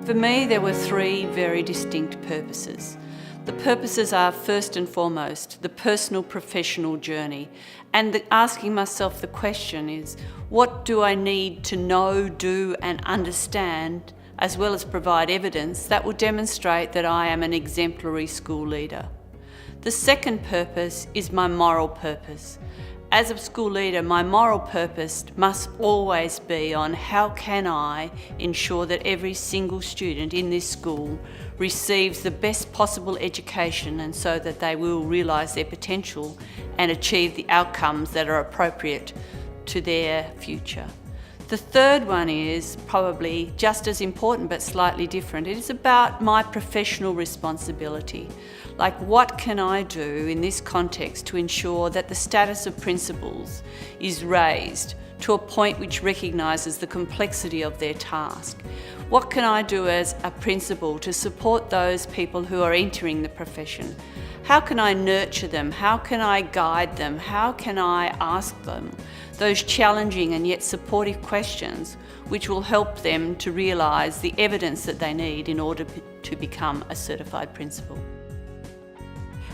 For me, there were three very distinct purposes. The purposes are, first and foremost, the personal professional journey, and asking myself the question is, what do I need to know, do and understand, as well as provide evidence that will demonstrate that I am an exemplary school leader. The second purpose is my moral purpose. As a school leader, my moral purpose must always be on how can I ensure that every single student in this school receives the best possible education, and so that they will realise their potential and achieve the outcomes that are appropriate to their future. The third one is probably just as important but slightly different. It is about my professional responsibility. Like, what can I do in this context to ensure that the status of principals is raised to a point which recognises the complexity of their task? What can I do as a principal to support those people who are entering the profession? How can I nurture them? How can I guide them? How can I ask them those challenging and yet supportive questions which will help them to realise the evidence that they need in order to become a certified principal?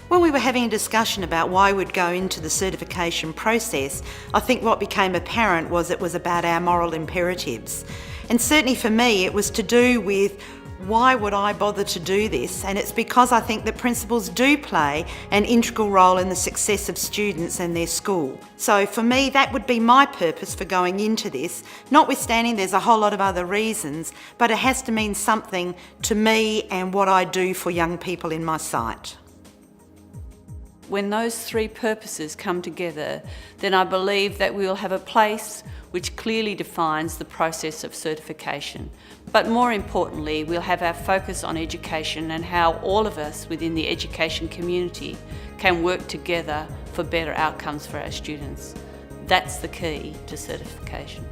When we were having a discussion about why we'd go into the certification process, I think what became apparent was it was about our moral imperatives. And certainly for me, it was to do with why would I bother to do this? And it's because I think that principals do play an integral role in the success of students and their school. So for me, that would be my purpose for going into this, notwithstanding there's a whole lot of other reasons, but it has to mean something to me and what I do for young people in my site. When those three purposes come together, then I believe that we will have a place which clearly defines the process of certification. But more importantly, we'll have our focus on education and how all of us within the education community can work together for better outcomes for our students. That's the key to certification.